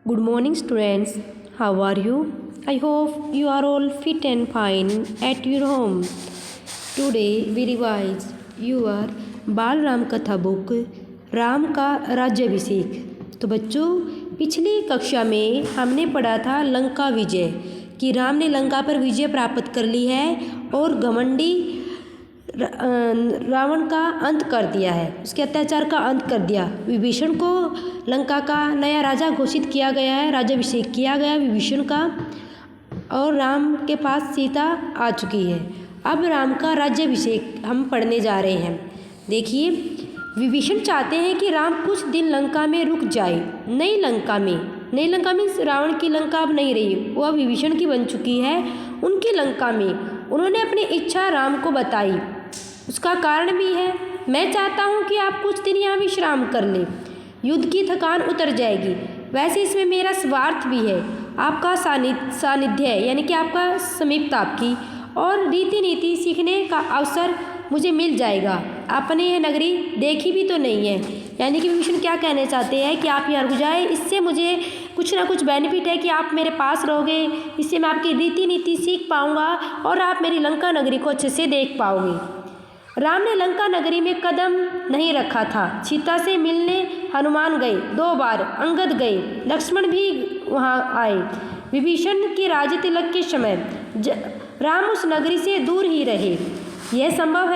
Good morning, students. How are you? I hope you are all fit and fine at your home. Today we revise your बाल राम कथा book Ram का राज्याभिषेक। तो बच्चों, पिछली कक्षा में हमने पढ़ा था लंका विजय कि राम ने लंका पर विजय प्राप्त कर ली है और घमंडी रावण का अंत कर दिया है, उसके अत्याचार का अंत कर दिया। विभीषण को लंका का नया राजा घोषित किया गया है, राज्याभिषेक किया गया विभीषण का, और राम के पास सीता आ चुकी है। अब राम का राज्याभिषेक हम पढ़ने जा रहे हैं। देखिए, विभीषण चाहते हैं कि राम कुछ दिन लंका में रुक जाए। नई लंका में रावण की लंका अब नहीं रही, वह विभीषण की बन चुकी है। उनकी लंका में उन्होंने अपनी इच्छा राम को बताई। उसका कारण भी है, मैं चाहता हूँ कि आप कुछ दिन यहाँ विश्राम कर लें, युद्ध की थकान उतर जाएगी। वैसे इसमें मेरा स्वार्थ भी है, आपका सानिध्य है, यानी कि आपका समीपता आपकी, और रीति नीति सीखने का अवसर मुझे मिल जाएगा। आपने यह नगरी देखी भी तो नहीं है, यानी कि विभीषण क्या कहने चाहते हैं कि आप यहाँ रुक जाए, इससे मुझे कुछ ना कुछ बेनिफिट है कि आप मेरे पास रहोगे, इससे मैं आपकी रीति नीति सीख पाऊँगा और आप मेरी लंका नगरी को अच्छे से देख पाओगे। राम ने लंका नगरी में कदम नहीं रखा था। सीता से मिलने हनुमान गए 2 बार, अंगद गए, लक्ष्मण भी वहाँ आए। विभीषण के राज तिलक के समय राम उस नगरी से दूर ही रहे। यह संभव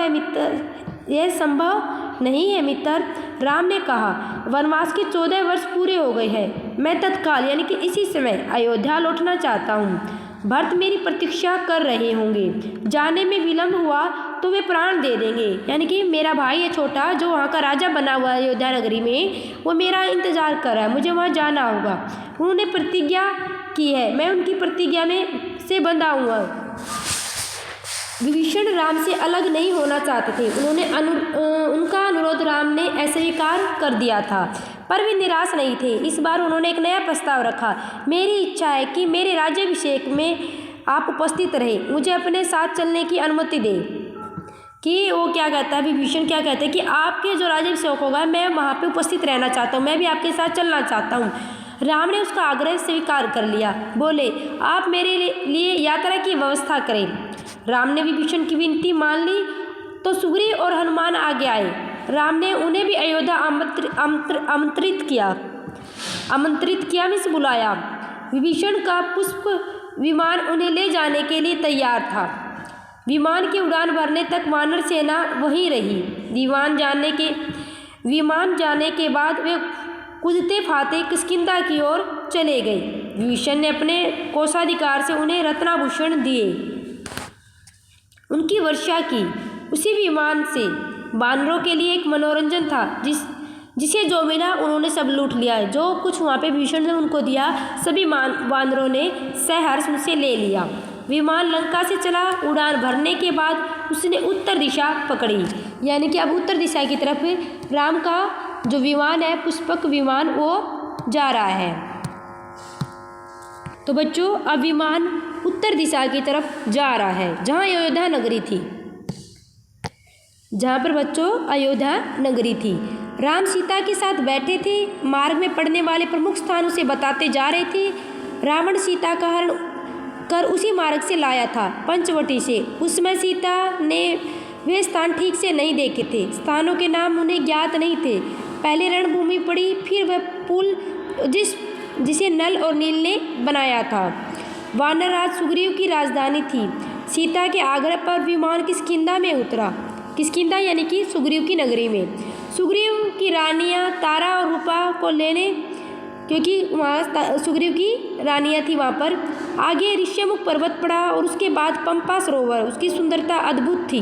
नहीं है मित्र, राम ने कहा। वनवास के 14 वर्ष पूरे हो गए हैं, मैं तत्काल यानी कि इसी समय अयोध्या लौटना चाहता हूँ। भरत मेरी प्रतीक्षा कर रहे होंगे, जाने में विलंब हुआ तो वे प्राण दे देंगे, यानी कि मेरा भाई है छोटा जो वहाँ का राजा बना हुआ है अयोध्या नगरी में, वो मेरा इंतजार कर रहा है, मुझे वहाँ जाना होगा। उन्होंने प्रतिज्ञा की है, मैं उनकी प्रतिज्ञा में से बंधा हुआ। विभीषण राम से अलग नहीं होना चाहते थे। उनका अनुरोध राम ने अस्वीकार कर दिया था, पर वे निराश नहीं थे। इस बार उन्होंने एक नया प्रस्ताव रखा। मेरी इच्छा है कि मेरे राज्याभिषेक में आप उपस्थित रहे, मुझे अपने साथ चलने की अनुमति दें। कि वो क्या कहता है, विभीषण क्या कहते हैं कि आपके जो राज्याभिषेक होगा मैं वहाँ पे उपस्थित रहना चाहता हूँ, मैं भी आपके साथ चलना चाहता हूँ। राम ने उसका आग्रह स्वीकार कर लिया। बोले, आप मेरे लिए यात्रा की व्यवस्था करें। राम ने विभीषण की विनती मान ली तो सुग्रीव और हनुमान आगे आए। राम ने उन्हें भी अयोध्या आमंत्रित किया मीन्स बुलाया। विभीषण का पुष्प विमान उन्हें ले जाने के लिए तैयार था। विमान के उड़ान भरने तक वानर सेना वहीं रही। विमान जाने के बाद वे कूदते फाते किष्किंधा की ओर चले गए। विभीषण ने अपने कोषाधिकार से उन्हें रत्नाभूषण दिए, उनकी वर्षा की। उसी विमान से वानरों के लिए एक मनोरंजन था, जिसे जो मिला उन्होंने सब लूट लिया। जो कुछ वहाँ पे विभीषण ने उनको दिया, सभी वानरों ने सहर्ष उनसे ले लिया। विमान लंका से चला। उड़ान भरने के बाद उसने उत्तर दिशा पकड़ी, यानी कि अब उत्तर दिशा की तरफ राम का जो विमान है, पुष्पक विमान, वो जा रहा है। तो बच्चों, अब विमान उत्तर दिशा की तरफ जा रहा है, जहाँ अयोध्या नगरी थी, जहाँ पर बच्चों अयोध्या नगरी थी। राम सीता के साथ बैठे थे, मार्ग में पड़ने वाले प्रमुख स्थानों से बताते जा रहे थे। रावण सीता का हरण कर उसी मार्ग से लाया था, पंचवटी से। उसमें सीता ने वे स्थान ठीक से नहीं देखे थे, स्थानों के नाम उन्हें ज्ञात नहीं थे। पहले रणभूमि पड़ी, फिर वह पुल जिसे नल और नील ने बनाया था। वानर राज सुग्रीव की राजधानी थी। सीता के आग्रह पर विमान किष्किंधा में उतरा। किष्किंधा यानी कि सुग्रीव की नगरी में। सुग्रीव की रानियां तारा और रूपा को लेने, क्योंकि वहाँ सुग्रीव की रानियां थी वहाँ पर। आगे ऋष्यमुख पर्वत पड़ा और उसके बाद पंपा सरोवर, उसकी सुंदरता अद्भुत थी।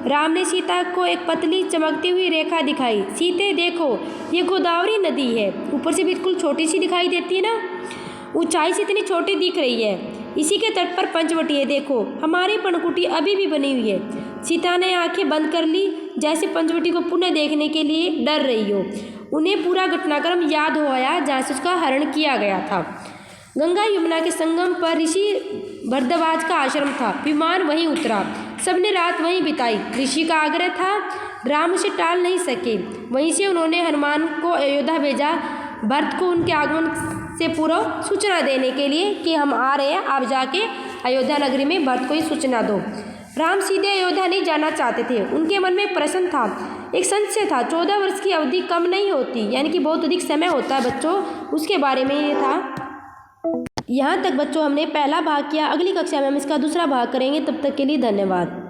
राम ने सीता को एक पतली चमकती हुई रेखा दिखाई। सीते देखो, ये गोदावरी नदी है, ऊपर से बिल्कुल छोटी सी दिखाई देती है ना, ऊंचाई से इतनी छोटी दिख रही है। इसी के तट पर पंचवटी है, देखो हमारी पनकुटी अभी भी बनी हुई है। सीता ने आंखें बंद कर ली, जैसे पंचवटी को पुनः देखने के लिए डर रही हो। उन्हें पूरा घटनाक्रम याद हो आया जहाँ से उसका हरण किया गया था। गंगा यमुना के संगम पर ऋषि भरद्वाज का आश्रम था। विमान वहीं उतरा, सबने रात वहीं बिताई। ऋषि का आग्रह था, राम उसे टाल नहीं सके। वहीं से उन्होंने हनुमान को अयोध्या भेजा। भरत को उनके आगमन से पूर्व सूचना देने के लिए कि हम आ रहे हैं, आप जाके अयोध्या नगरी में भरत को ये सूचना दो। राम सीधे अयोध्या नहीं जाना चाहते थे। उनके मन में एक प्रश्न था, एक संशय था। 14 वर्ष की अवधि कम नहीं होती, यानी कि बहुत अधिक समय होता है बच्चों, उसके बारे में ये था। यहाँ तक बच्चों हमने पहला भाग किया। अगली कक्षा में हम इसका दूसरा भाग करेंगे। तब तक के लिए धन्यवाद।